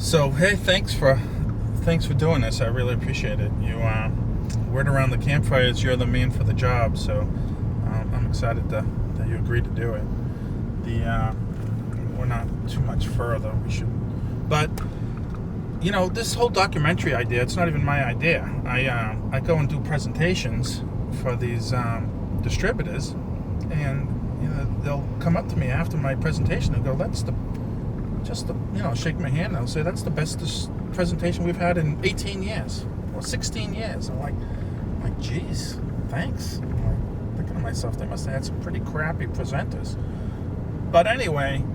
So hey, thanks for doing this. I really appreciate it. Word around the campfire is you're the man for the job. So I'm excited that you agreed to do it. We're not too much further. We should, but this whole documentary idea. It's not even my idea. I go and do presentations for these distributors, and they'll come up to me after my presentation and go, shake my hand and I'll say, that's the best presentation we've had in 18 years or 16 years. I'm like, geez, thanks. I'm like, thinking to myself, they must have had some pretty crappy presenters. But anyway,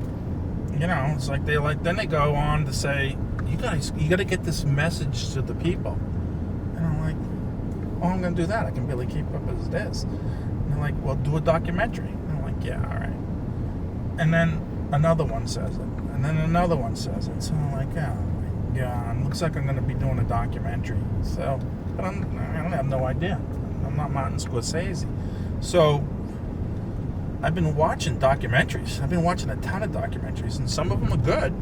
it's like then they go on to say, you gotta get this message to the people. And I'm like, oh, I'm gonna do that. I can barely keep up as this. And they're like, well, do a documentary. And I'm like, yeah, all right. And then another one says it. And then another one says it. So I'm like, oh my God, looks like I'm going to be doing a documentary. So, but I don't have no idea. I'm not Martin Scorsese. So I've been watching documentaries. I've been watching a ton of documentaries, and some of them are good.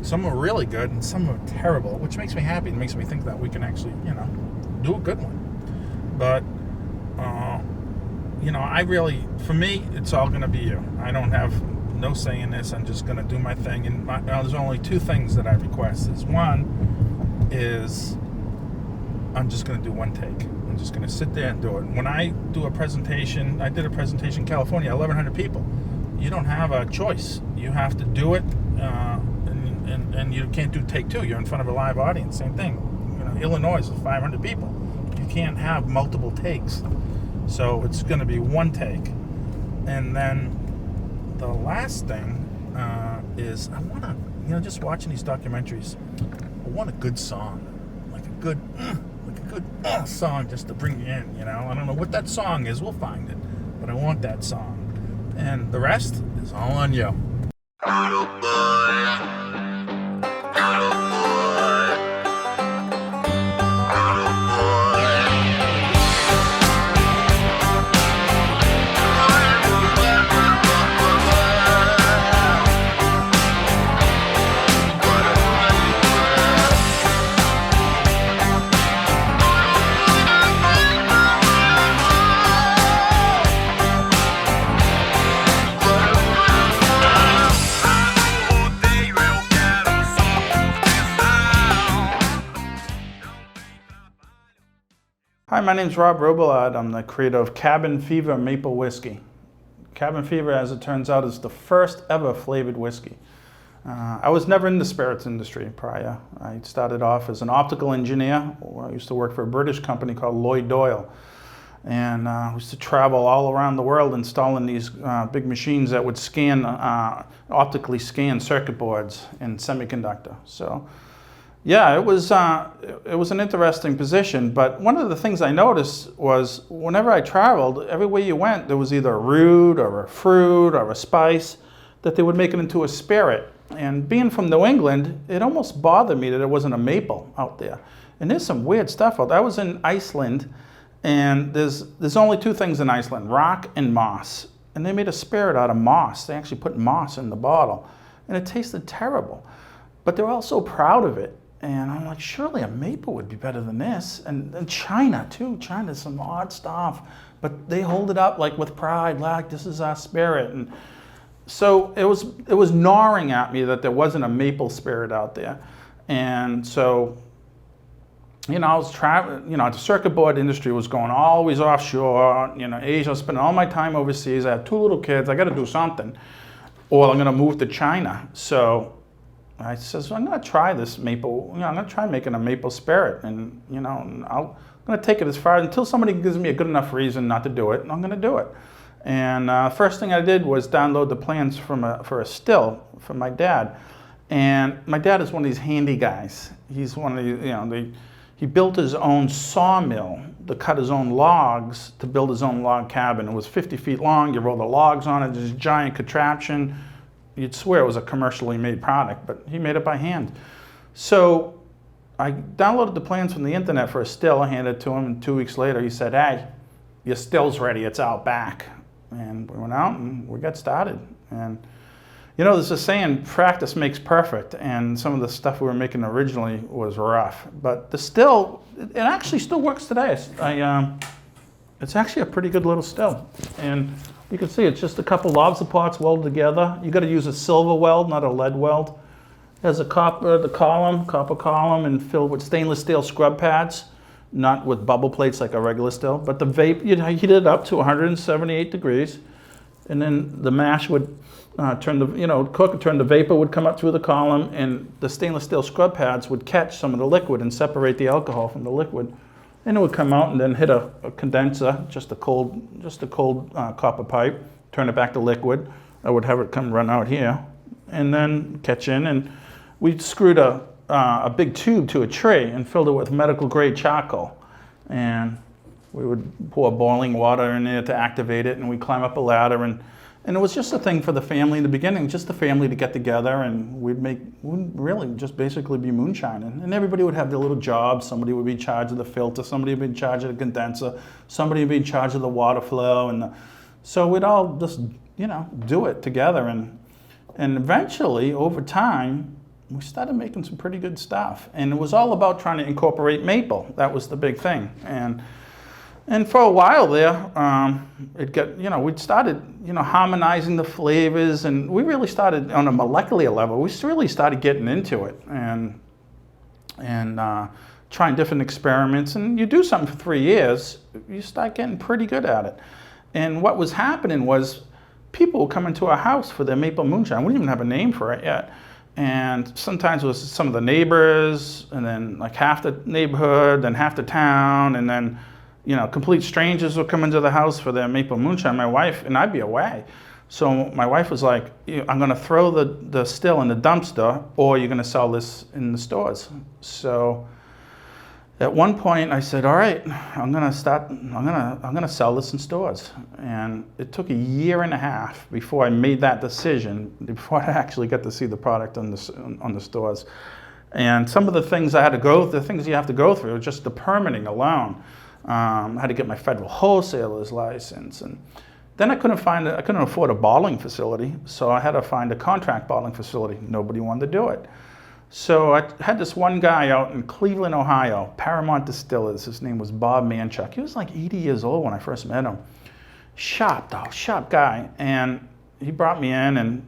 Some are really good, and some are terrible, which makes me happy. It makes me think that we can actually, do a good one. But, for me, it's all going to be you. I don't have no say in this. I'm just going to do my thing. And there's only two things that I request. One is I'm just going to do one take. I'm just going to sit there and do it. When I do a presentation, I did a presentation in California, 1,100 people. You don't have a choice. You have to do it, and you can't do take two. You're in front of a live audience. Same thing. Illinois is 500 people. You can't have multiple takes. So it's going to be one take. And then the last thing is I want to, just watching these documentaries, I want a good song, like a good song just to bring you in, I don't know what that song is, we'll find it, but I want that song. And the rest is all on you. Little boy. Hi, my name's Rob Robillard. I'm the creator of Cabin Fever Maple Whisky. Cabin Fever, as it turns out, is the first ever flavored whiskey. I was never in the spirits industry prior. I started off as an optical engineer. I used to work for a British company called Lloyd Doyle. And I used to travel all around the world installing these big machines that would optically scan circuit boards in semiconductor. So, yeah, it was an interesting position, but one of the things I noticed was whenever I traveled, everywhere you went, there was either a root or a fruit or a spice that they would make it into a spirit. And being from New England, it almost bothered me that there wasn't a maple out there. And there's some weird stuff out there. I was in Iceland, and there's only two things in Iceland, rock and moss. And they made a spirit out of moss. They actually put moss in the bottle, and it tasted terrible. But they're all so proud of it. And I'm like, surely a maple would be better than this. And China, too. China's some odd stuff. But they hold it up like with pride, like this is our spirit. And so it was gnawing at me that there wasn't a maple spirit out there. And so, I was traveling, the circuit board industry was going always offshore, Asia. I was spending all my time overseas. I have two little kids. I got to do something. Or I'm going to move to China. So I says, I'm going to try this maple, I'm going to try making a maple spirit, and, I'm going to take it as far until somebody gives me a good enough reason not to do it, and I'm going to do it. And first thing I did was download the plans for a still from my dad. And my dad is one of these handy guys. He's one of these, he built his own sawmill to cut his own logs to build his own log cabin. It was 50 feet long. You roll the logs on it, this giant contraption. You'd swear it was a commercially made product, but he made it by hand. So I downloaded the plans from the internet for a still. I handed it to him, and 2 weeks later he said, hey, your still's ready, it's out back. And we went out and we got started. And You know, there's a saying, practice makes perfect, and some of the stuff we were making originally was rough. But the still, it actually still works today. It's actually a pretty good little still. And you can see it's just a couple lobster pots welded together. You got to use a silver weld, not a lead weld. It has a copper column, and filled with stainless steel scrub pads, not with bubble plates like a regular still. But the vape, you heat it up to 178 degrees, and then the mash would turn the vapor would come up through the column, and the stainless steel scrub pads would catch some of the liquid and separate the alcohol from the liquid. And it would come out and then hit a condenser, just a cold copper pipe, turn it back to liquid. I would have it run out here, and then catch in. And we screwed a big tube to a tray and filled it with medical grade charcoal. And we would pour boiling water in there to activate it, and we'd climb up a ladder. And it was just a thing for the family in the beginning, just the family to get together, and we'd really just basically be moonshining. And everybody would have their little jobs. Somebody would be in charge of the filter, somebody would be in charge of the condenser, somebody would be in charge of the water flow. So we'd all just, do it together. And eventually, over time, we started making some pretty good stuff. And it was all about trying to incorporate maple. That was the big thing. And for a while there, we'd started, harmonizing the flavors, and we really started on a molecular level. We really started getting into it and trying different experiments. And you do something for 3 years, you start getting pretty good at it. And what was happening was people would come into our house for their maple moonshine. We didn't even have a name for it yet. And sometimes it was some of the neighbors, and then like half the neighborhood, then half the town, and then complete strangers would come into the house for their maple moonshine. My wife, and I'd be away. So my wife was like, I'm going to throw the still in the dumpster, or you're going to sell this in the stores. So at one point I said, all right, I'm going to sell this in stores. And it took a year and a half before I made that decision, before I actually got to see the product on the stores. And some of the things you have to go through, just the permitting alone. I had to get my federal wholesaler's license, and then I couldn't afford a bottling facility, so I had to find a contract bottling facility. Nobody wanted to do it. So I had this one guy out in Cleveland, Ohio, Paramount Distillers. His name was Bob Manchuk. He was like 80 years old when I first met him. Sharp guy. And he brought me in, and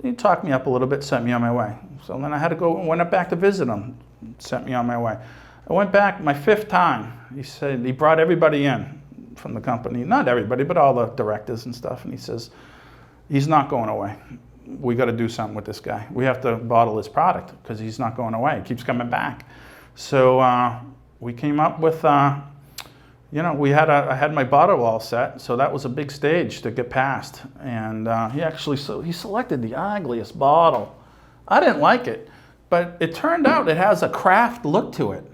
he talked me up a little bit, sent me on my way. So then I had to went back to visit him, sent me on my way. I went back my 5th time. He said he brought everybody in from the company, not everybody, but all the directors and stuff. And he says, he's not going away. We got to do something with this guy. We have to bottle his product because he's not going away. He keeps coming back. So we came up with, I had my bottle all set. So that was a big stage to get past. And he selected the ugliest bottle. I didn't like it, but it turned out it has a craft look to it.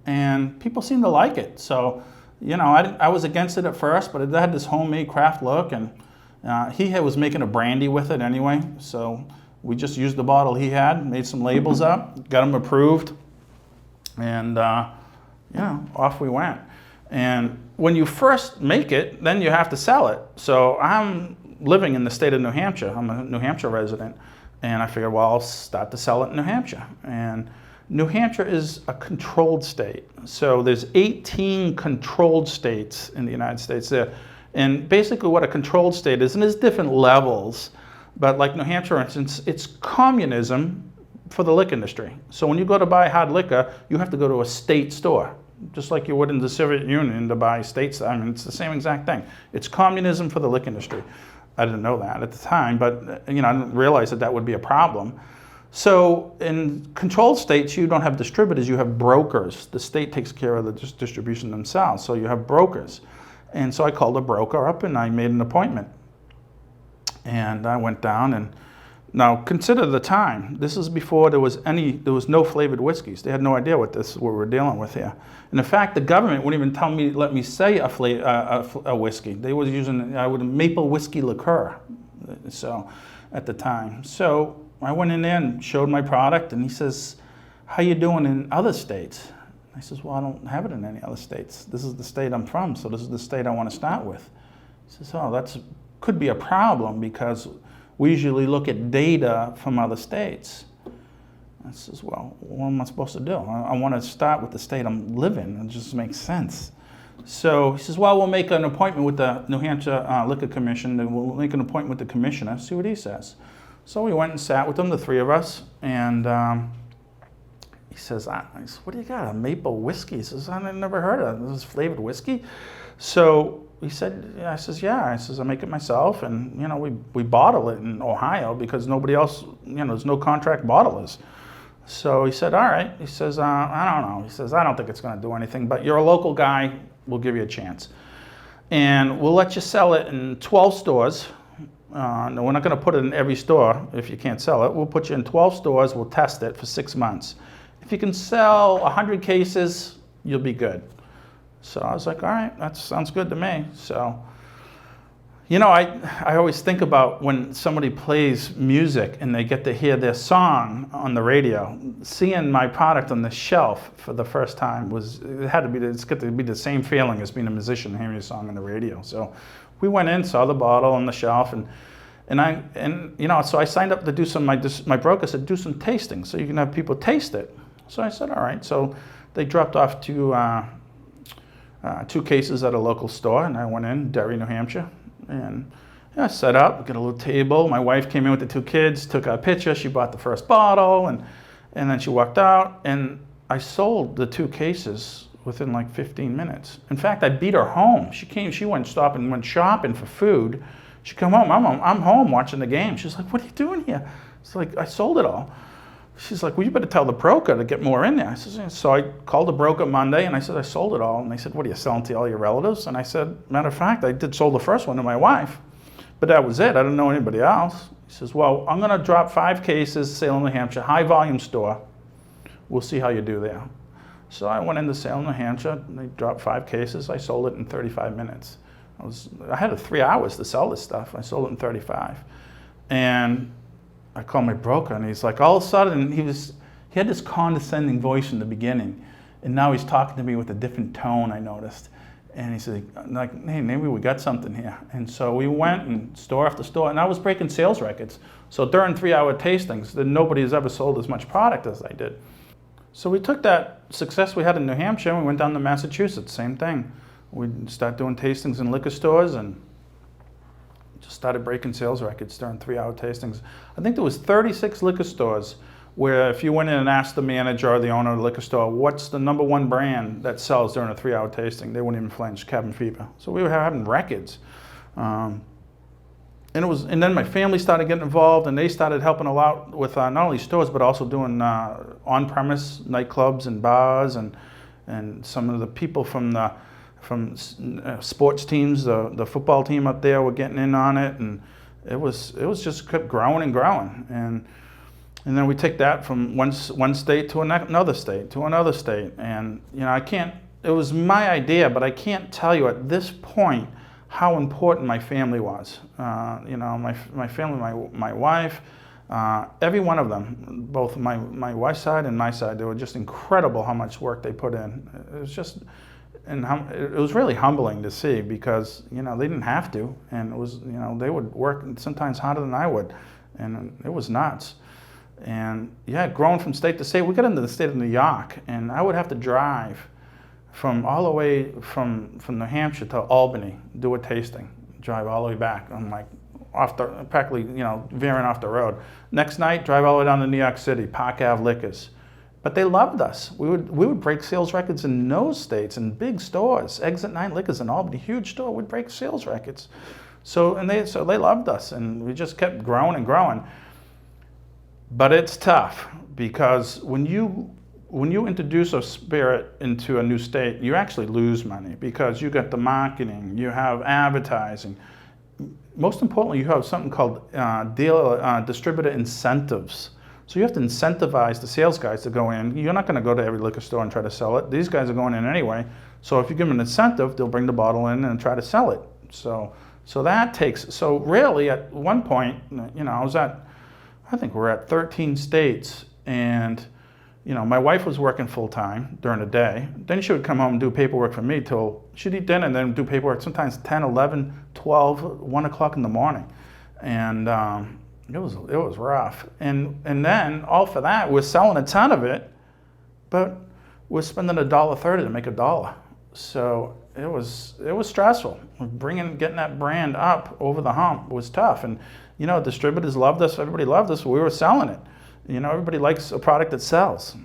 And people seem to like it. So, I was against it at first, but it had this homemade craft look, and he was making a brandy with it anyway. So we just used the bottle he had, made some labels up, got them approved, and off we went. And when you first make it, then you have to sell it. So I'm living in the state of New Hampshire. I'm a New Hampshire resident, and I figured, well, I'll start to sell it in New Hampshire. And New Hampshire is a controlled state. So there's 18 controlled states in the United States there. And basically what a controlled state is, and there's different levels, but like New Hampshire, for instance, it's communism for the liquor industry. So when you go to buy hard liquor, you have to go to a state store, just like you would in the Soviet Union to buy states. I mean, it's the same exact thing. It's communism for the liquor industry. I didn't know that at the time, but I didn't realize that would be a problem. So in controlled states, you don't have distributors, you have brokers. The state takes care of the distribution themselves, so you have brokers. And so I called a broker up and I made an appointment. And I went down, and now consider the time. This is before there was no flavored whiskeys. They had no idea what we were dealing with here. And in fact, the government wouldn't even let me say a whiskey. They was using maple whiskey liqueur, so at the time. So I went in there and showed my product, and he says, how you doing in other states? I says, well, I don't have it in any other states. This is the state I'm from, so this is the state I want to start with. He says, oh, that could be a problem because we usually look at data from other states. I says, well, what am I supposed to do? I want to start with the state I'm living. It just makes sense. So he says, well, we'll make an appointment with the New Hampshire Liquor Commission, and we'll make an appointment with the commissioner, see what he says. So we went and sat with him, the three of us, and he says, I said, what do you got, a maple whiskey? He says, I've never heard of this flavored whiskey. So he said, I says, yeah. I says, I make it myself, and we bottle it in Ohio because nobody else, there's no contract bottlers. So he said, all right. He says, I don't know. He says, I don't think it's going to do anything, but you're a local guy. We'll give you a chance. And we'll let you sell it in 12 stores. No, we're not going to put it in every store if you can't sell it. We'll put you in 12 stores. We'll test it for 6 months. If you can sell 100 cases, you'll be good. So I was like, all right, that sounds good to me. So, I always think about when somebody plays music and they get to hear their song on the radio. Seeing my product on the shelf for the first time it's got to be the same feeling as being a musician and hearing your song on the radio. So we went in, saw the bottle on the shelf, and so I signed up to do some. My broker said, do some tasting so you can have people taste it. So I said, all right. So they dropped off two cases at a local store, and I went in, Derry, New Hampshire. And set up, get a little table. My wife came in with the two kids, took a picture. She bought the first bottle, and then she walked out. And I sold the 2 cases within like 15 minutes. In fact, I beat her home. She went shopping for food. She come home, I'm home watching the game. She's like, what are you doing here? It's like, I sold it all. She's like, well, you better tell the broker to get more in there. I said, yeah. So I called the broker Monday, and I said, I sold it all. And they said, what are you selling to all your relatives? And I said, matter of fact, I sold the first one to my wife, but that was it. I didn't know anybody else. He says, well, I'm going to drop 5 cases, Salem, New Hampshire, high volume store. We'll see how you do there. So I went into Salem, New Hampshire, and they dropped 5 cases. I sold it in 35 minutes. I had 3 hours to sell this stuff. I sold it in 35. And I called my broker, and he's like, all of a sudden, he had this condescending voice in the beginning, and now he's talking to me with a different tone, I noticed. And he said, like, hey, maybe we got something here. And so we went and store after store, and I was breaking sales records. So during 3-hour tastings, nobody has ever sold as much product as I did. So we took that success we had in New Hampshire, and we went down to Massachusetts, same thing. We started doing tastings in liquor stores, and just started breaking sales records during 3-hour tastings. I think there was 36 liquor stores where if you went in and asked the manager or the owner of the liquor store, what's the #1 brand that sells during a 3-hour tasting, they wouldn't even flinch, Cabin Fever. So we were having records. And then my family started getting involved, and they started helping a lot with not only stores, but also doing on-premise nightclubs and bars, and some of the people from sports teams, the football team up there were getting in on it, and it was just kept growing and growing. And then we take that from one state to another state to another state. And it was my idea, but I can't tell you at this point how important my family was. My family, my wife, every one of them, both my wife's side and my side, they were just incredible how much work they put in. It was just, and it was really humbling to see, because they didn't have to, and it was they would work sometimes harder than I would, and it was nuts. And growing from state to state, we got into the state of New York, and I would have to drive from all the way from New Hampshire to Albany, do a tasting, drive all the way back. I'm like practically veering off the road. Next night, drive all the way down to New York City, Park Ave Liquors. But they loved us. We would break sales records in those states, in big stores. Exit 9 Liquors in Albany, huge store, would break sales records. So they loved us, and we just kept growing and growing. But it's tough, because when you introduce a spirit into a new state, you actually lose money, because you got the marketing, you have advertising. Most importantly, you have something called distributor incentives. So you have to incentivize the sales guys to go in. You're not going to go to every liquor store and try to sell it. These guys are going in anyway. So if you give them an incentive, they'll bring the bottle in and try to sell it. So really at one point, I think we're at 13 states, and my wife was working full time during the day. Then she would come home and do paperwork for me till she'd eat dinner and then do paperwork sometimes 10, 11, 12, 1 o'clock in the morning. And it was rough. And then all for that, we're selling a ton of it, but we're spending $1.30 to make $1. So it was stressful. Getting that brand up over the hump was tough. And you know, distributors loved us, everybody loved us, we were selling it. You know, everybody likes a product that sells.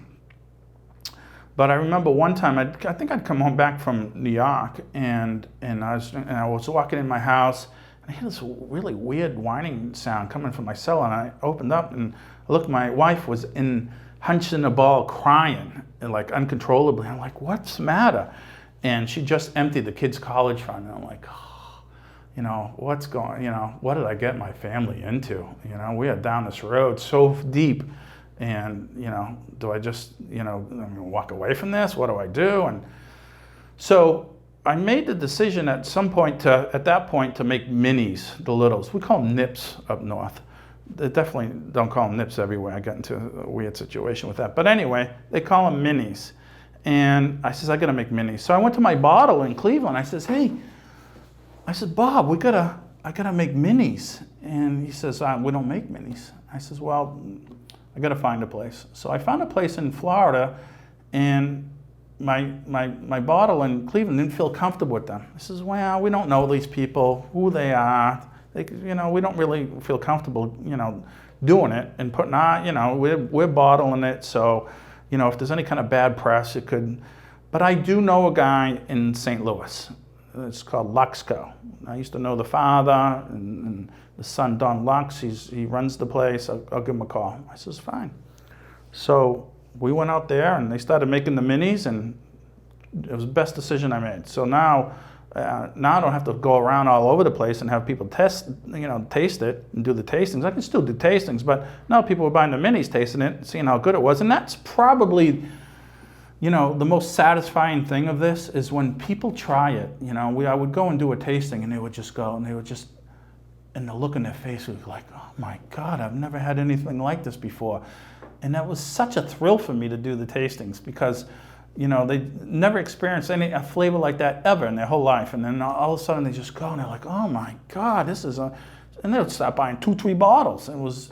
But I remember one time, I think I'd come home back from New York, and I was walking in my house, and I heard this really weird whining sound coming from my cellar, and I opened up, and I looked, my wife was hunched in a ball crying, and like uncontrollably. I'm like, what's the matter? And she just emptied the kids' college fund, and I'm like, oh, you know, what did I get my family into? You know, we are down this road so deep. And, you know, do I just, you know, walk away from this? What do I do? And so I made the decision at that point to make minis, the littles. We call them nips up north. They definitely don't call them nips everywhere. I got into a weird situation with that. But anyway, they call them minis. And I says, I got to make minis. So I went to my bottle in Cleveland. I says, hey, Bob, I got to make minis. And he says, we don't make minis. I says, well, I got to find a place. So I found a place in Florida, and my bottle in Cleveland didn't feel comfortable with them. I says, well, we don't know these people, who they are. You know, we don't really feel comfortable, you know, doing it and putting you know, we're bottling it. So, you know, if there's any kind of bad press, it could. But I do know a guy in St. Louis. It's called Luxco. I used to know the father and the son, Don Lux. He runs the place. I'll give him a call. I says, fine. So we went out there, and they started making the minis, and it was the best decision I made. So now I don't have to go around all over the place and have people taste it and do the tastings. I can still do tastings, but now people were buying the minis, tasting it, seeing how good it was. And that's probably, you know, the most satisfying thing of this is when people try it. You know, I would go and do a tasting, and they would just go, and they would just, and the look in their face was like, oh my God, I've never had anything like this before. And that was such a thrill for me to do the tastings, because, you know, they never experienced a flavor like that ever in their whole life. And then all of a sudden they just go, and they're like, oh my God, this is and they would start buying 2-3 bottles. It was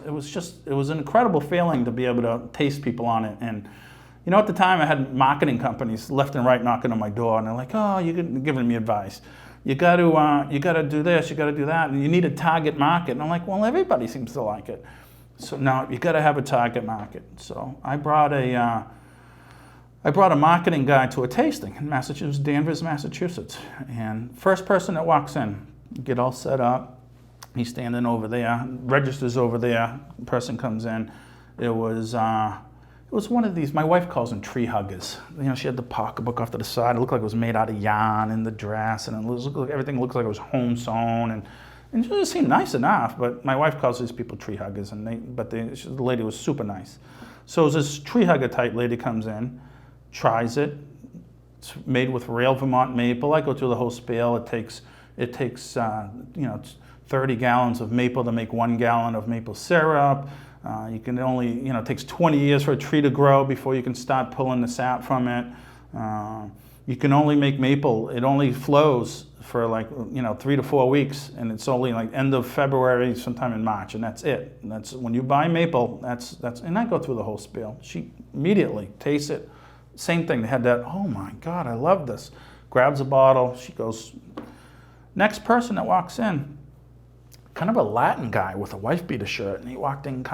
an incredible feeling to be able to taste people on it. And, you know, at the time I had marketing companies left and right knocking on my door, and they're like, oh, you're giving me advice. You got to do this, you got to do that, and you need a target market. And I'm like, well, everybody seems to like it. So now you got to have a target market. So I brought a marketing guy to a tasting in Massachusetts, Danvers, Massachusetts. And first person that walks in, get all set up. He's standing over there, registers over there. Person comes in. It was one of these, my wife calls them tree huggers. You know, she had the pocketbook off to the side. It looked like it was made out of yarn in the dress, and everything looked like it was home sewn, and it just seemed nice enough. But my wife calls these people tree huggers, the lady was super nice. So this tree hugger type lady comes in, tries it. It's made with real Vermont maple. I go through the whole spiel. It takes 30 gallons of maple to make 1 gallon of maple syrup. You can only, it takes 20 years for a tree to grow before you can start pulling the sap from it. You can only make maple, it only flows for 3 to 4 weeks, and it's only like end of February, sometime in March, and that's it. And that's when you buy maple, and I go through the whole spiel. She immediately tastes it. Same thing, they had that, oh my God, I love this. Grabs a bottle, she goes, next person that walks in, kind of a Latin guy with a wife beater shirt, and he walked in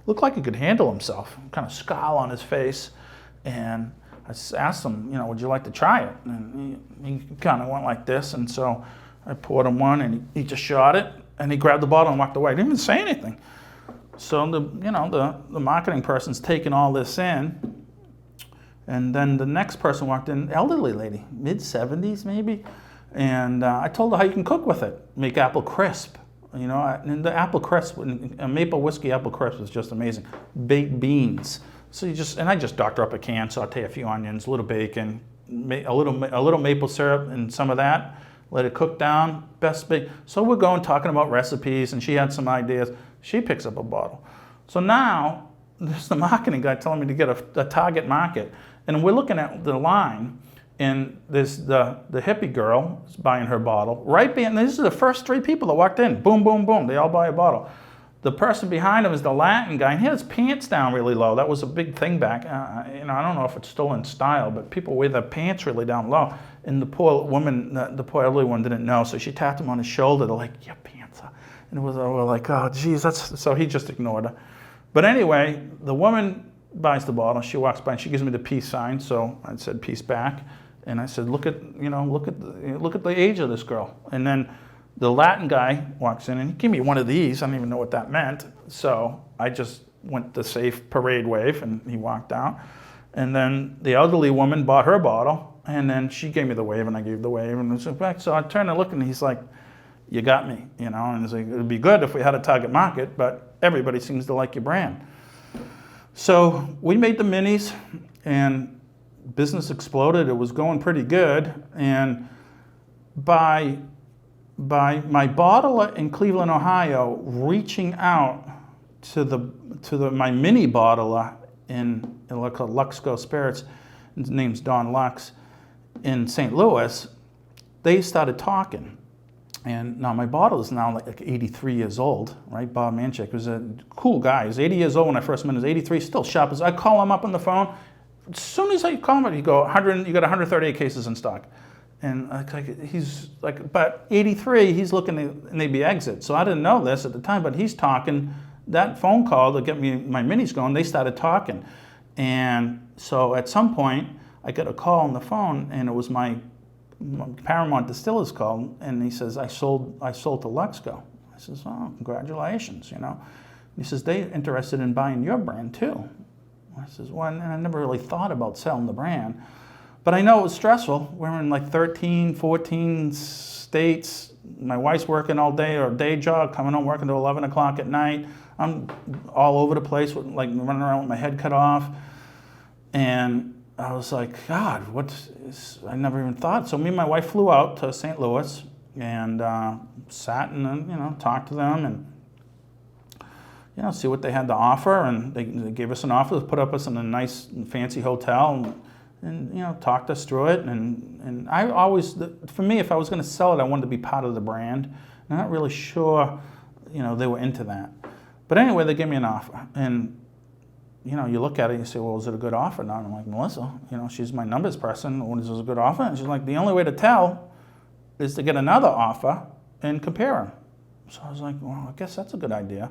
looked like he could handle himself, kind of scowl on his face, and I asked him, would you like to try it? And he kind of went like this, and so I poured him one, and he just shot it, and he grabbed the bottle and walked away. He didn't even say anything. So the marketing person's taking all this in, and then the next person walked in, elderly lady, mid-70s maybe, and I told her how you can cook with it, make apple crisp. And the apple crisp, a maple whiskey apple crisp is just amazing. Baked beans. So I just doctor up a can, saute a few onions, a little bacon, a little maple syrup, and some of that. Let it cook down. So we're talking about recipes, and she had some ideas. She picks up a bottle. So now there's the marketing guy telling me to get a target market, and we're looking at the line. And there's the hippie girl is buying her bottle. Right behind, these are the first 3 people that walked in. Boom, boom, boom. They all buy a bottle. The person behind him is the Latin guy, and he had his pants down really low. That was a big thing back. I don't know if it's still in style, but people wear their pants really down low. And the poor woman, the poor elderly one, didn't know, so she tapped him on his shoulder. They're like, "Your pants are," and we're like, "Oh, geez, that's." So he just ignored her. But anyway, the woman buys the bottle. She walks by and she gives me the peace sign. So I said peace back, and I said, look at the age of this girl. And then the Latin guy walks in and he gave me one of these. I don't even know what that meant. So I just went the safe parade wave and he walked out. And then the elderly woman bought her bottle and then she gave me the wave and I gave the wave and was back. So I turned and looked and he's like, "You got me," and he's like, "It would be good if we had a target market, but everybody seems to like your brand." So we made the minis and business exploded. It was going pretty good. And by my bottler in Cleveland, Ohio, reaching out to my mini bottler in Luxco Spirits, his name's Don Lux, in St. Louis, they started talking. And now my bottler is now like 83 years old, right? Bob Manchek was a cool guy. He was 80 years old when I first met him. He was 83, still sharp as I call him up on the phone. As soon as I call him up, you got 138 cases in stock. And he's like, but 83, he's looking at maybe exit. So I didn't know this at the time, but he's talking. That phone call to get me my minis going, they started talking. And so at some point, I get a call on the phone, and it was my Paramount Distillers called, and he says, I sold to Luxco. I says, "Oh, congratulations, He says, "They're interested in buying your brand too." I says, "Well," and I never really thought about selling the brand. But I know it was stressful. We're in like 13, 14 states. My wife's working all day, or a day job, coming home working till 11 o'clock at night. I'm all over the place, like running around with my head cut off. And I was like, God, I never even thought. So me and my wife flew out to St. Louis and sat and, talked to them and, see what they had to offer. And they gave us an offer to put us in a nice fancy hotel and talked us through it. And I always, for me, if I was going to sell it, I wanted to be part of the brand. I'm not really sure, they were into that. But anyway, they gave me an offer. And, you look at it and you say, well, is it a good offer? And I'm like, Melissa, she's my numbers person. What is this a good offer? And she's like, the only way to tell is to get another offer and compare them. So I was like, well, I guess that's a good idea.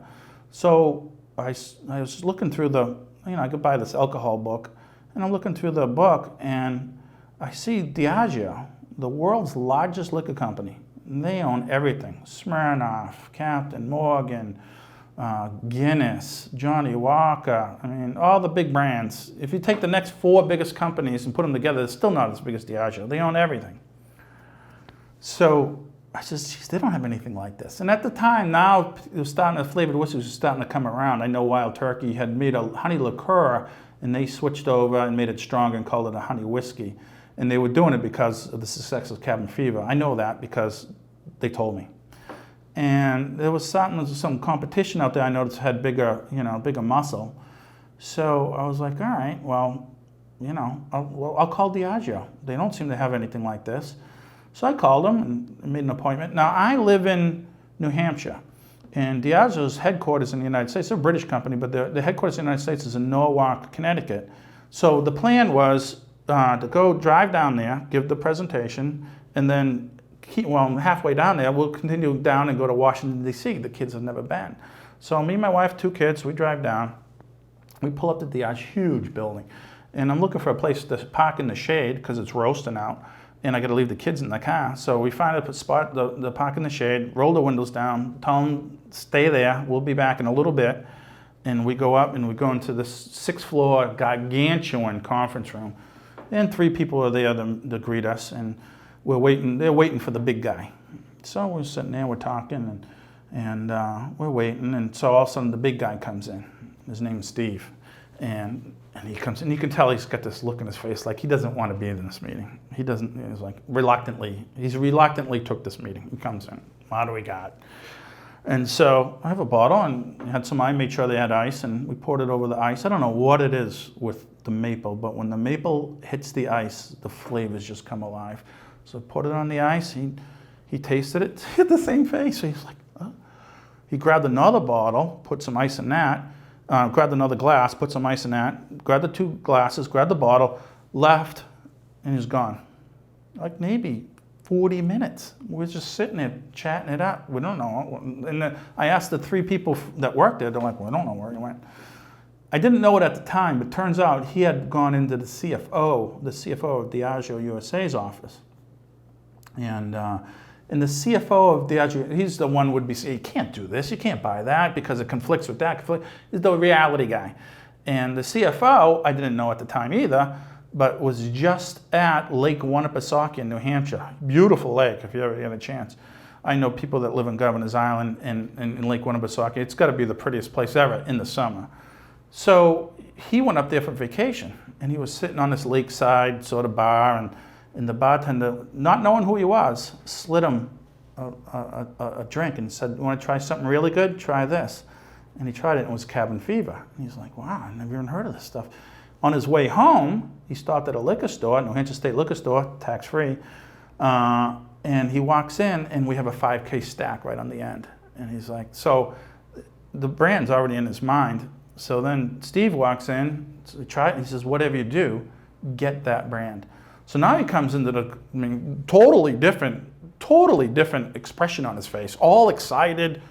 So I was looking through I could buy this alcohol book. And I'm looking through the book, and I see Diageo, the world's largest liquor company. And they own everything: Smirnoff, Captain Morgan, Guinness, Johnny Walker. I mean, all the big brands. If you take the next 4 biggest companies and put them together, it's still not as big as Diageo. They own everything. So I said, geez, they don't have anything like this. And at the time, now it was flavored whiskey was starting to come around. I know Wild Turkey had made a honey liqueur, and they switched over and made it stronger and called it a honey whiskey. And they were doing it because of the success of Cabin Fever. I know that because they told me. And there was some competition out there I noticed had bigger muscle. So I was like, all right, well, I'll call Diageo. They don't seem to have anything like this. So I called them and made an appointment. Now, I live in New Hampshire. And Diageo's headquarters in the United States, they're a British company, but the headquarters in the United States is in Norwalk, Connecticut. So the plan was to go drive down there, give the presentation, and then halfway down there, we'll continue down and go to Washington, D.C. The kids have never been. So me and my wife, 2 kids, we drive down. We pull up to Diageo, huge building. And I'm looking for a place to park in the shade because it's roasting out. And I got to leave the kids in the car. So we find a spot, the park in the shade, roll the windows down, tell them, stay there, we'll be back in a little bit. And we go up and we go into this 6th-floor gargantuan conference room. And 3 people are there to greet us, and they're waiting for the big guy. So we're sitting there, we're talking, and we're waiting. And so all of a sudden the big guy comes in. His name's Steve. And he comes in, you can tell he's got this look in his face like he doesn't want to be in this meeting. He's like reluctantly took this meeting. He comes in, what do we got? And so I have a bottle and had some made sure they had ice, and we poured it over the ice. I don't know what it is with the maple, but when the maple hits the ice, the flavors just come alive. So I poured it on the ice, he tasted it, he had the same face. He's like, oh. He grabbed another bottle, put some ice in that, grabbed another glass, put some ice in that, grabbed the 2 glasses, grabbed the bottle, left, and he's gone. Like maybe 40 minutes. We're just sitting there chatting it up. We don't know. And then I asked the 3 people that worked there, they're like, we don't know where he went. I didn't know it at the time, but turns out he had gone into the CFO of Diageo USA's office. And the CFO of Diageo, he's the one would be saying, you can't do this, you can't buy that because it conflicts with that. He's the reality guy. And the CFO, I didn't know at the time either, but was just at Lake Winnipesaukee in New Hampshire. Beautiful lake, if you ever get a chance. I know people that live in Governor's Island and in Lake Winnipesaukee. It's got to be the prettiest place ever in the summer. So he went up there for vacation, and he was sitting on this lakeside sort of bar, and the bartender, not knowing who he was, slid him a drink and said, you want to try something really good? Try this. And he tried it, and it was Cabin Fever. And he's like, wow, I've never even heard of this stuff. On his way home, he stopped at a liquor store, New Hampshire State liquor store, tax-free, and he walks in, and we have a 5K stack right on the end. And he's like, so the brand's already in his mind. So then Steve walks in, so he tried it, and he says, whatever you do, get that brand. So now he comes into totally different expression on his face, all excited,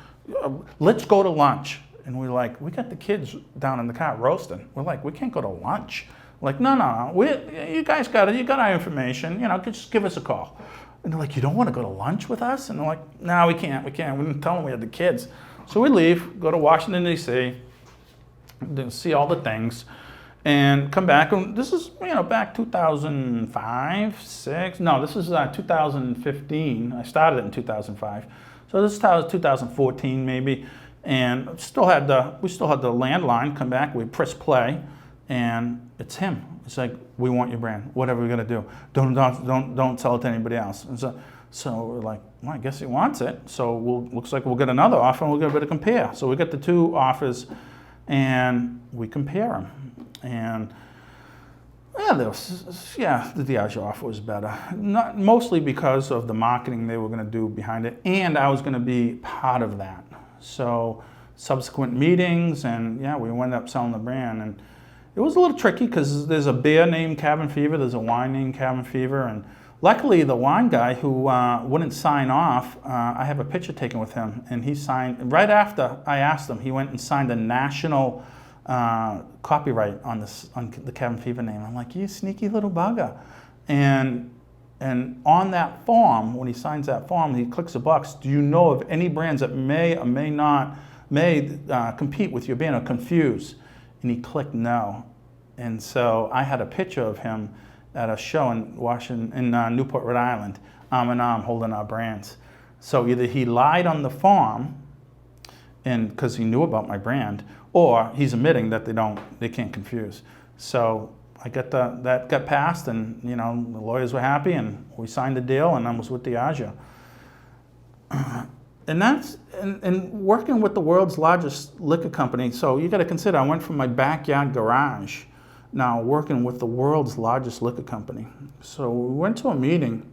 let's go to lunch. And we're like, we got the kids down in the car roasting. We're like, we can't go to lunch. We're like, no, you guys got it, you got our information, just give us a call. And they're like, you don't want to go to lunch with us? And they're like, no, we can't. We didn't tell them we had the kids. So we leave, go to Washington, D.C., see all the things, and come back. And this is, back 2005, 6. No, this is 2015. I started it in 2005. So this is 2014 maybe. And we still had the landline. Come back, we press play, and it's him. It's like, we want your brand. Whatever we're gonna do, don't sell it to anybody else. And so we're like, well, I guess he wants it. So looks like we'll get another offer, and we'll get a bit of compare. So we get the 2 offers, and we compare them. And the Diageo offer was better. Not mostly because of the marketing they were going to do behind it, and I was going to be part of that. So subsequent meetings, and we wound up selling the brand. And it was a little tricky because there's a beer named Cabin Fever, there's a wine named Cabin Fever, and luckily the wine guy who wouldn't sign off, I have a picture taken with him, and he signed, right after I asked him, he went and signed a national copyright on the Cabin Fever name. I'm like, you sneaky little bugger. And on that form, when he signs that form, he clicks a box, do you know of any brands that may or may not compete with your brand or confuse? And he clicked no. And so I had a picture of him at a show in Newport, Rhode Island, arm in arm holding our brands. So either he lied on the form, and because he knew about my brand, or he's admitting that they can't confuse. So I got that got passed, and the lawyers were happy, and we signed the deal, and I was with Diageo. And that's and working with the world's largest liquor company. So you got to consider, I went from my backyard garage, now working with the world's largest liquor company. So we went to a meeting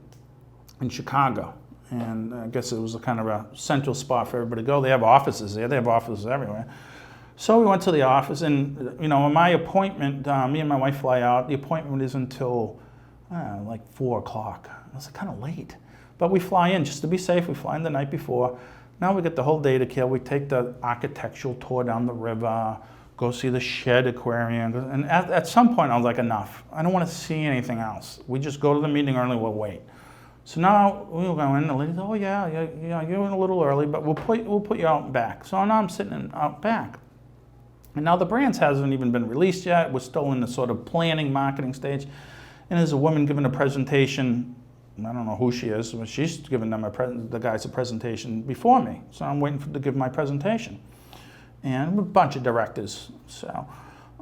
in Chicago, and I guess it was a kind of a central spot for everybody to go. They have offices there. They have offices everywhere. So we went to the office, and my appointment, me and my wife fly out. The appointment is until like 4 o'clock. It was kind of late, but we fly in just to be safe. We fly in the night before. Now we get the whole day to kill. We take the architectural tour down the river, go see the shed aquarium, and at some point I was like, enough. I don't want to see anything else. We just go to the meeting early. We'll wait. So now we'll go in. The lady says, oh yeah, you're in a little early, but we'll put you out back. So now I'm sitting out back. And now the brands hasn't even been released yet. We're still in the sort of planning, marketing stage. And there's a woman giving a presentation. I don't know who she is, but she's giving the guys a presentation before me. So I'm waiting to give my presentation. And a bunch of directors. So,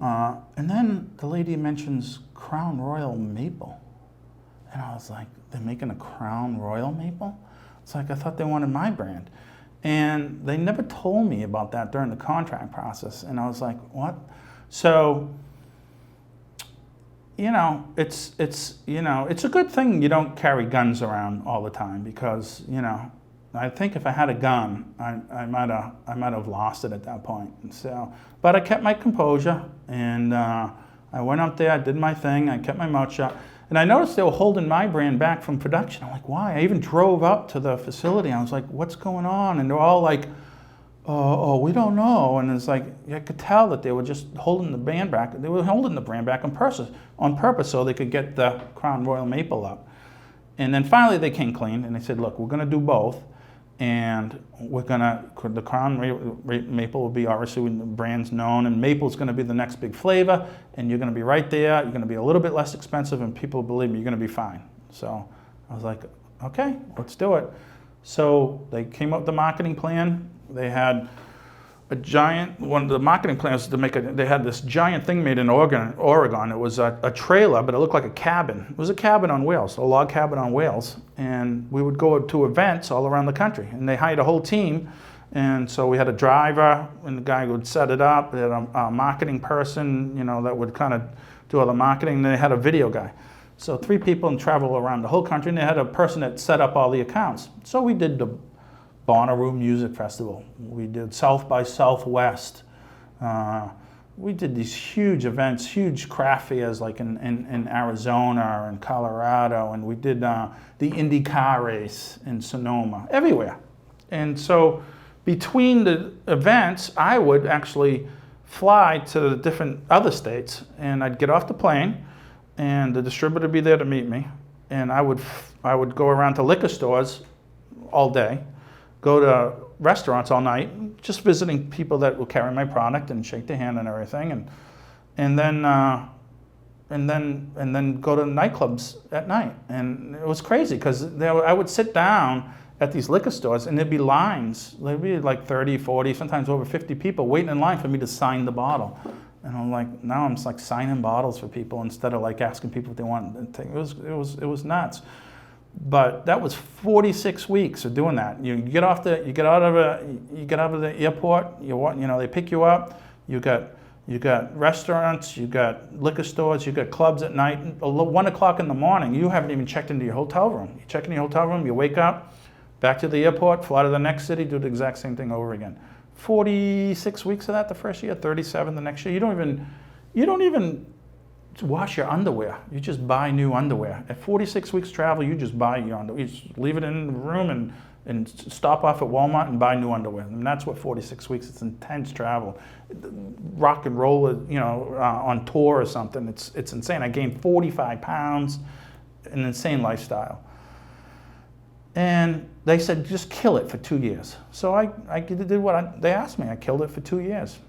and then the lady mentions Crown Royal Maple. And I was like, they're making a Crown Royal Maple? It's like, I thought they wanted my brand. And they never told me about that during the contract process. And I was like, what? So, it's a good thing you don't carry guns around all the time, because, I think if I had a gun, I might have lost it at that point. So, but I kept my composure, and I went up there, I did my thing, I kept my mouth shut. And I noticed they were holding my brand back from production. I'm like, why? I even drove up to the facility. I was like, what's going on? And they're all like, oh, we don't know. And it's like, I could tell that they were just holding the brand back. They were holding the brand back on purpose so they could get the Crown Royal Maple up. And then finally they came clean and they said, look, we're going to do both. And we're going to, the Crown Maple will be obviously when the brand's known, and Maple's going to be the next big flavor, and you're going to be right there. You're going to be a little bit less expensive, and people believe me, you're going to be fine. So I was like, okay, let's do it. So they came up with the marketing plan. They had a giant, one of the marketing plans to make they had this giant thing made in Oregon. It was a trailer, but it looked like a cabin. It was a cabin on wheels, a log cabin on wheels. And we would go to events all around the country. And they hired a whole team. And so we had a driver, and the guy would set it up. They had a marketing person, that would kind of do all the marketing. And they had a video guy. So 3 people and travel around the whole country. And they had a person that set up all the accounts. So we did the Bonnaroo Music Festival. We did South by Southwest. We did these huge events, huge craft fairs like in Arizona and Colorado, and we did the Indy car race in Sonoma, everywhere. And so between the events, I would actually fly to the different other states, and I'd get off the plane, and the distributor would be there to meet me, and I would go around to liquor stores all day, go to restaurants all night, just visiting people that will carry my product and shake their hand and everything, and then go to nightclubs at night. And it was crazy because I would sit down at these liquor stores and there'd be lines. There'd be like 30, 40, sometimes over 50 people waiting in line for me to sign the bottle. And I'm like, now I'm just like signing bottles for people instead of like asking people what they want. It was nuts. But that was 46 weeks of doing that. You get out of the airport. They pick you up. You got restaurants. You got liquor stores. You got clubs at night. 1 o'clock in the morning. You haven't even checked into your hotel room. You check into your hotel room. You wake up, back to the airport, fly to the next city, do the exact same thing over again. 46 weeks of that the first year. 37 the next year. You don't even wash your underwear. You just buy new underwear. At 46 weeks travel, you just buy your underwear. You just leave it in the room and stop off at Walmart and buy new underwear. And that's what 46 weeks, it's intense travel. Rock and roll, on tour or something. It's insane. I gained 45 pounds, an insane lifestyle. And they said, just kill it for 2 years. So I did what they asked me. I killed it for 2 years.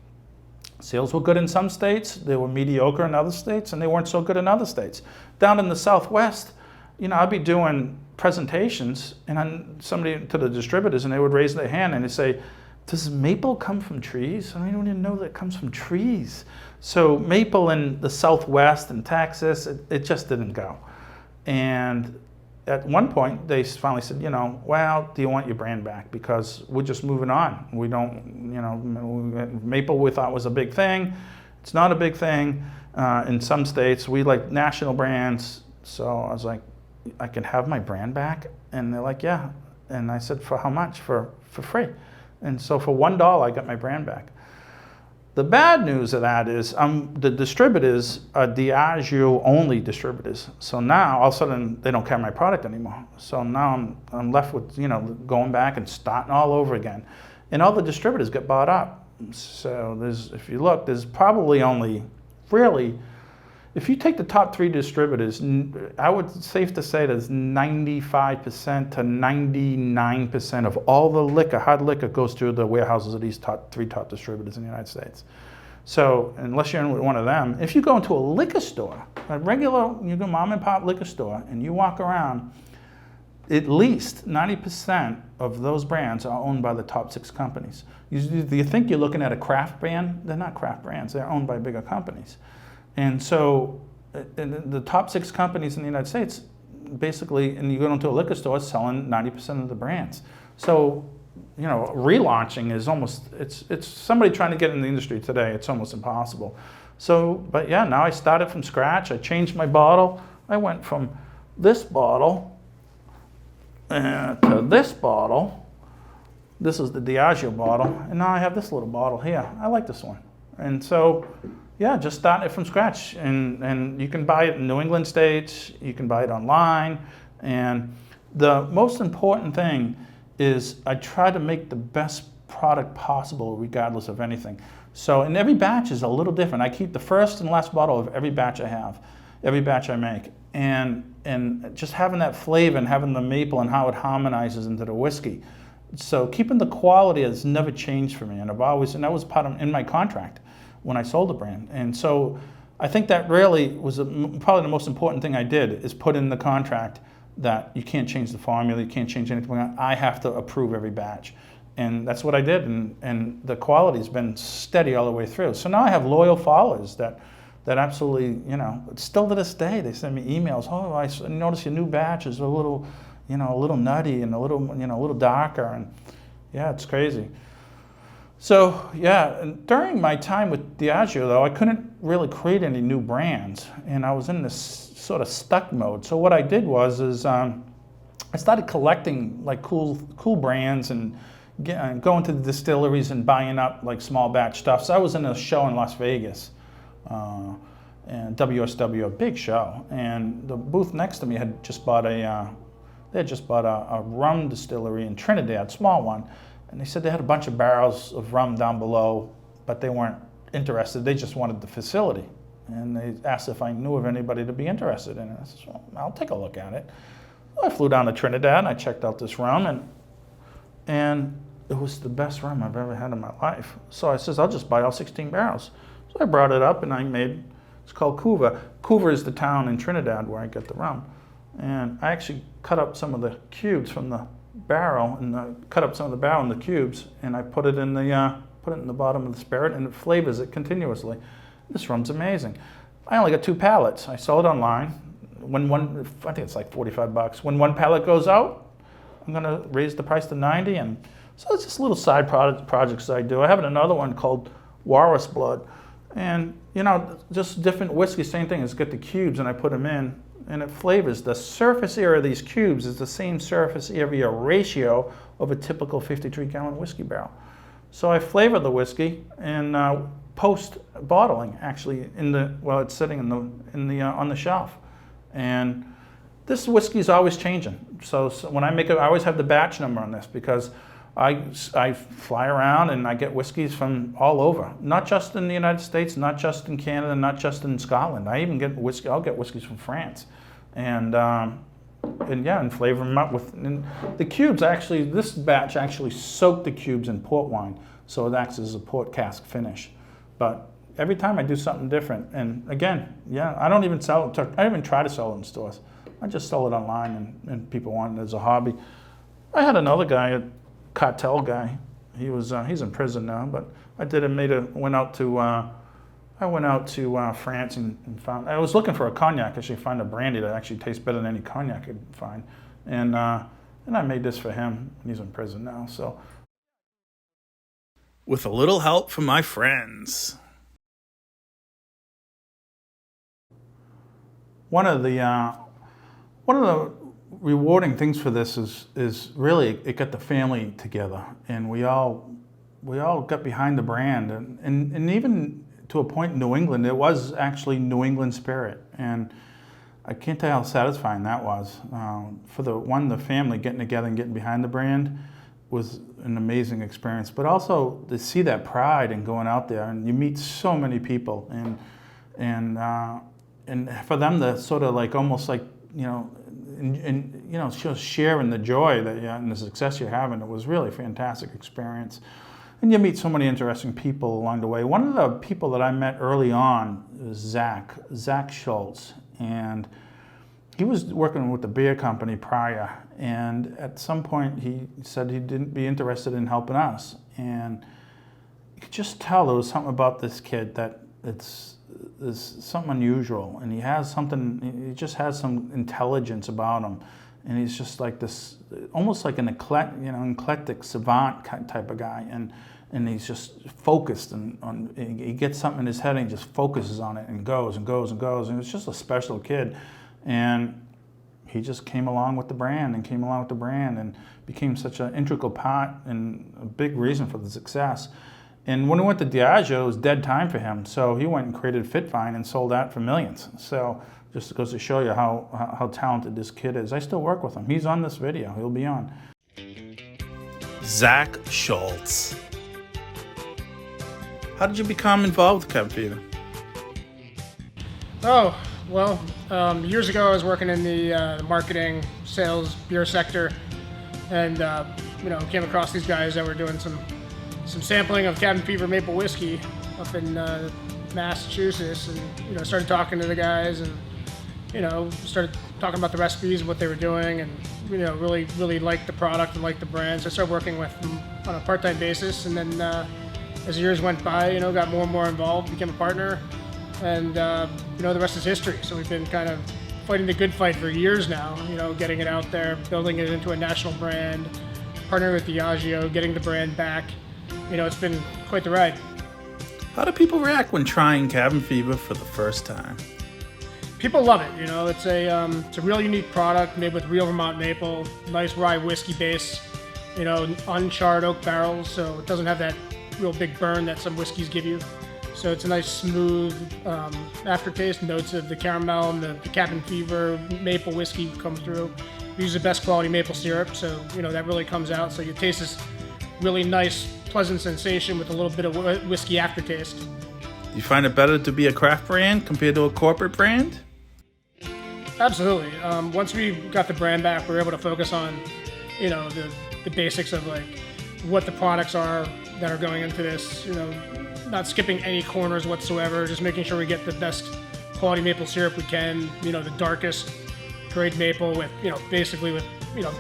Sales were good in some states, they were mediocre in other states, and they weren't so good in other states. Down in the Southwest, I'd be doing presentations, and then somebody to the distributors, and they would raise their hand and they'd say, does maple come from trees? I don't even know that it comes from trees. So maple in the Southwest and Texas, it just didn't go. And at one point, they finally said, well, do you want your brand back? Because we're just moving on. We don't, maple we thought was a big thing. It's not a big thing. In some states, we like national brands. So I was like, I can have my brand back? And they're like, yeah. And I said, for how much? For free. And so for $1, I got my brand back. The bad news of that is the distributors are Diageo only distributors. So now all of a sudden they don't carry my product anymore. So now I'm left with going back and starting all over again. And all the distributors get bought up. So if you look, there's probably only really, if you take the top 3 distributors, I would safe to say there's 95% to 99% of all the liquor, hard liquor, goes through the warehouses of these 3 top distributors in the United States. So unless you're in with one of them, if you go into a liquor store, a regular, you go mom and pop liquor store, and you walk around, at least 90% of those brands are owned by the top 6 companies. You think you're looking at a craft brand? They're not craft brands. They're owned by bigger companies. And so the top 6 companies in the United States, basically, and you go into a liquor store, it's selling 90% of the brands. So, relaunching is almost, it's somebody trying to get in the industry today, it's almost impossible. So, but yeah, now I started from scratch. I changed my bottle. I went from this bottle to this bottle, this is the Diageo bottle, and now I have this little bottle here. I like this one. And so, yeah, just starting it from scratch. And you can buy it in New England states, you can buy it online. And the most important thing is I try to make the best product possible regardless of anything. So, and every batch is a little different. I keep the first and last bottle of every batch I have, every batch I make. And just having that flavor and having the maple and how it harmonizes into the whiskey. So keeping the quality has never changed for me, and that was part of in my contract when I sold the brand. And so I think that really was probably the most important thing I did, is put in the contract that you can't change the formula, you can't change anything. I have to approve every batch. And that's what I did, and the quality's been steady all the way through. So now I have loyal followers that absolutely, still to this day, they send me emails. Oh, I noticed your new batch is a little nutty and a little darker, and yeah, it's crazy. So yeah, and during my time with Diageo, though, I couldn't really create any new brands, and I was in this sort of stuck mode. So what I did was I started collecting like cool brands and going to the distilleries and buying up like small batch stuff. So I was in a show in Las Vegas. And WSW, a big show, and the booth next to me had just bought a rum distillery in Trinidad, small one, and they said they had a bunch of barrels of rum down below, but they weren't interested. They just wanted the facility, and they asked if I knew of anybody to be interested in it. I said, well, I'll take a look at it. Well, I flew down to Trinidad and I checked out this rum, and it was the best rum I've ever had in my life. So I says, I'll just buy all 16 barrels. So I brought it up and I made, it's called Cuva. Cuva is the town in Trinidad where I get the rum. And I actually cut up some of the cubes from the barrel, and cut up some of the barrel in the cubes, and I put it in the bottom of the spirit, and it flavors it continuously. This rum's amazing. I only got 2 pallets. I sell it online. I think it's like $45. When one pallet goes out, I'm gonna raise the price to 90, and so it's just little side projects I do. I have another one called Walrus Blood. And, just different whiskey, same thing. Is get the cubes and I put them in, and it flavors. The surface area of these cubes is the same surface area ratio of a typical 53-gallon whiskey barrel. So I flavor the whiskey and post bottling, actually, it's sitting on the shelf. And this whiskey is always changing. So when I make it, I always have the batch number on this, because I fly around and I get whiskeys from all over, not just in the United States, not just in Canada, not just in Scotland. I even get whiskey. I'll get whiskeys from France, and flavor them up with the cubes. Actually, this batch actually soaked the cubes in port wine, so it acts as a port cask finish. But every time I do something different, and again, I don't even sell it. I don't even try to sell it in stores. I just sell it online, and people want it as a hobby. I had another guy, cartel guy. He's in prison now, but I went out to France and found, I was looking for a cognac, actually find a brandy that actually tastes better than any cognac I could find. And I made this for him. He's in prison now, so. With a little help from my friends. One of the rewarding things for this is really it got the family together, and we all got behind the brand, and even to a point in New England, it was actually New England spirit, and I can't tell you how satisfying that was. For the family getting together and getting behind the brand was an amazing experience, but also to see that pride and going out there, and you meet so many people, and for them to sort of like almost like just sharing the joy that and the success you're having. It was really a fantastic experience. And you meet so many interesting people along the way. One of the people that I met early on is Zach Schultz, and he was working with the beer company prior, and at some point he said he didn't be interested in helping us, and you could just tell there was something about this kid that there's something unusual, and he just has some intelligence about him, and he's just like this, almost like an eclectic savant type of guy, and he's just focused, and he gets something in his head and he just focuses on it and goes and goes and goes, and it's just a special kid. And he just came along with the brand and became such an integral part and a big reason for the success. And when he went to Diageo, it was dead time for him. So he went and created Fitvine and sold that for millions. So just goes to show you how talented this kid is. I still work with him. He's on this video. He'll be on. Zach Schultz. How did you become involved with Cabin Fever? Oh, well, years ago I was working in the marketing, sales, beer sector, and came across these guys that were doing some sampling of Cabin Fever Maple Whiskey up in Massachusetts, and started talking to the guys, and started talking about the recipes and what they were doing, and really liked the product and liked the brand. So I started working with them on a part-time basis, and then as the years went by, got more and more involved, became a partner, and the rest is history. So we've been kind of fighting the good fight for years now, getting it out there, building it into a national brand, partnering with Diageo, getting the brand back. It's been quite the ride. How do people react when trying Cabin Fever for the first time? People love it. It's a real unique product made with real Vermont maple, nice rye whiskey base, uncharred oak barrels, so it doesn't have that real big burn that some whiskeys give you. So it's a nice smooth aftertaste. Notes of the caramel and the Cabin Fever maple whiskey come through. We use the best quality maple syrup, so that really comes out. So you taste this really nice, pleasant sensation with a little bit of whiskey aftertaste. Do you find it better to be a craft brand compared to a corporate brand? Absolutely. Once we got the brand back, we were able to focus on, the basics of like what the products are that are going into this. Not skipping any corners whatsoever. Just making sure we get the best quality maple syrup we can. The darkest grade maple with, basically with,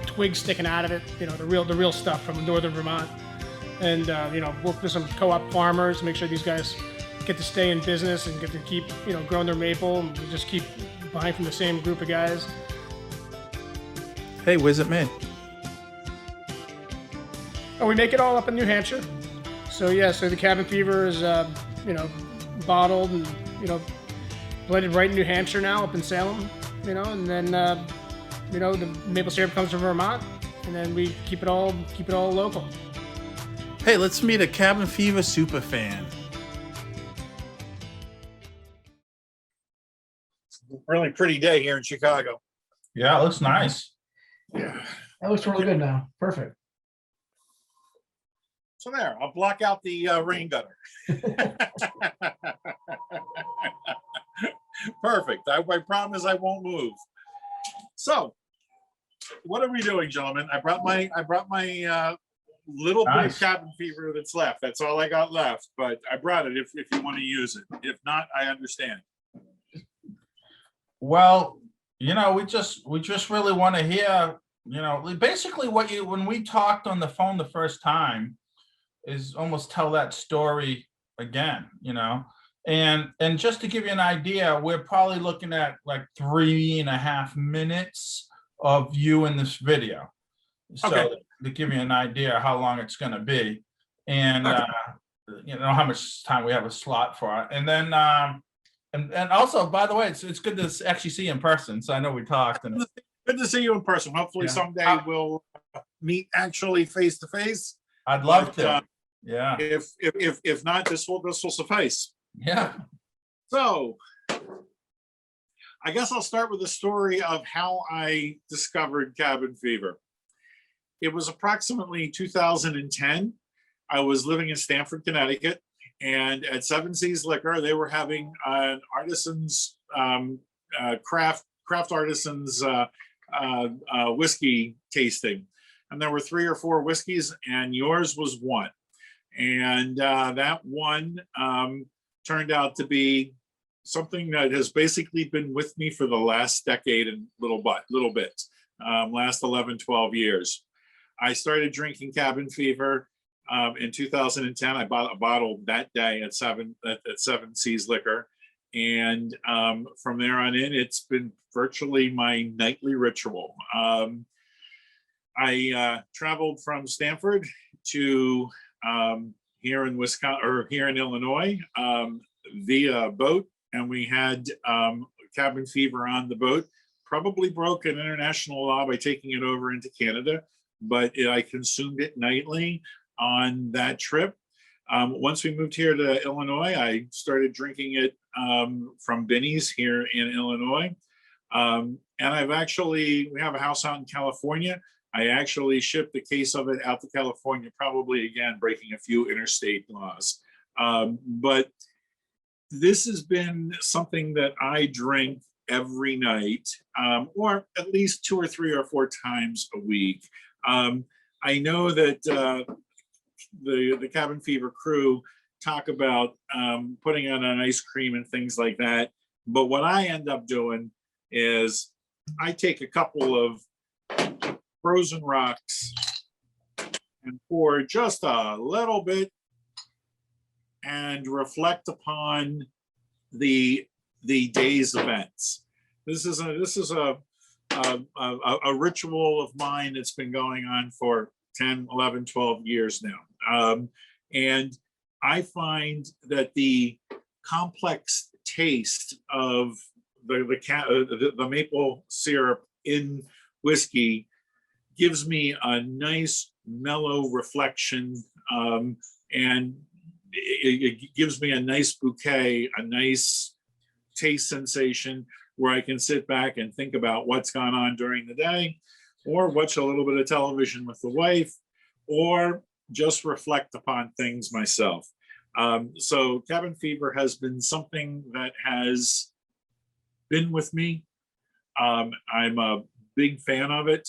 twigs sticking out of it. The real stuff from northern Vermont. And work with some co-op farmers. Make sure these guys get to stay in business and get to keep, growing their maple, and we just keep buying from the same group of guys. Hey, where's it made? Oh, we make it all up in New Hampshire. So the Cabin Fever is, bottled and, blended right in New Hampshire now, up in Salem, and then, the maple syrup comes from Vermont, and then we keep it all local. Hey, let's meet a Cabin Fever super fan. Really pretty day here in Chicago. Yeah, it looks nice. Yeah. That looks really good now. Perfect. So there, I'll block out the rain gutter. Perfect. I promise I won't move. So, what are we doing, gentlemen? I brought my little bit of Cabin Fever that's left. That's all I got left, but I brought it if you want to use it. If not, I understand. Well, we just really want to hear, basically when we talked on the phone the first time is almost tell that story again, and just to give you an idea, we're probably looking at like 3.5 minutes of you in this video. So okay. To give you an idea how long it's going to be, and how much time we have a slot for it, and then and also, by the way, it's good to actually see you in person. So I know we talked. And good to see you in person. Hopefully someday we'll meet actually face to face. I'd love to. Yeah. If not, this will suffice. Yeah. So I guess I'll start with the story of how I discovered Cabin Fever. It was approximately 2010. I was living in Stamford, Connecticut, and at Seven Seas Liquor, they were having an artisans craft artisans whiskey tasting, and there were 3 or 4 whiskeys, and yours was one. And that one turned out to be something that has basically been with me for the last decade and little bit, last 11, 12 years. I started drinking Cabin Fever in 2010. I bought a bottle that day at Seven Seas Liquor. And from there on in, it's been virtually my nightly ritual. I traveled from Stamford to here in Wisconsin, or here in Illinois, via boat, and we had Cabin Fever on the boat probably broke an international law by taking it over into Canada, but I consumed it nightly on that trip. Once we moved here to Illinois, I started drinking it from Binny's here in Illinois. And we have a house out in California. I actually shipped a case of it out to California, probably again, breaking a few interstate laws. But this has been something that I drink every night, or at least 2 or 3 or 4 times a week. I know that the Cabin Fever crew talk about putting on an ice cream and things like that. But what I end up doing is I take a couple of frozen rocks and pour just a little bit and reflect upon the day's events. This is a ritual of mine that's been going on for 10, 11, 12 years now. And I find that the complex taste of the maple syrup in whiskey gives me a nice mellow reflection, and it gives me a nice bouquet, a nice taste sensation where I can sit back and think about what's gone on during the day, or watch a little bit of television with the wife, or just reflect upon things myself. So Cabin Fever has been something that has been with me. I'm a big fan of it.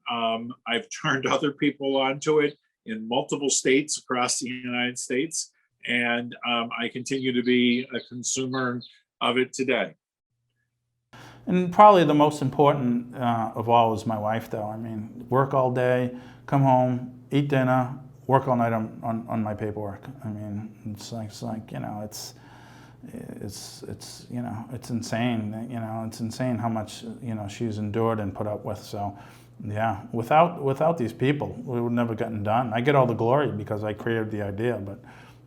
I've turned other people onto it in multiple states across the United States, and I continue to be a consumer of it today. And probably the most important of all is my wife, though. I mean, work all day, come home, eat dinner, work all night on my paperwork. I mean, it's like you know, it's you know, it's insane. You know, it's insane how much, you know, she's endured and put up with. So, yeah, without these people, we would never gotten done. I get all the glory because I created the idea, but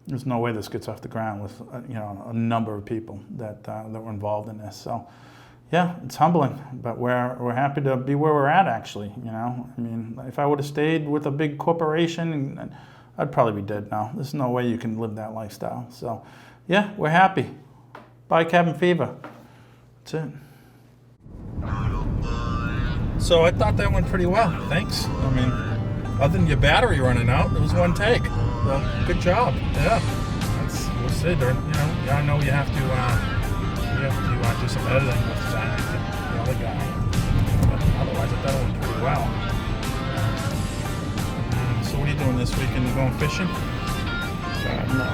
there's no way this gets off the ground with you know, a number of people that were involved in this. So, yeah, it's humbling, but we're happy to be where we're at. Actually, you know, I mean, if I would have stayed with a big corporation, I'd probably be dead now. There's no way you can live that lifestyle. So, yeah, we're happy. Bye, Cabin Fever. That's it. So I thought that went pretty well. Thanks. I mean, other than your battery running out, it was one take. So good job. Yeah, we'll see. You know, I know you have to do some editing with the other guy. But otherwise, I thought it went pretty well. So what are you doing this weekend? You going fishing? No.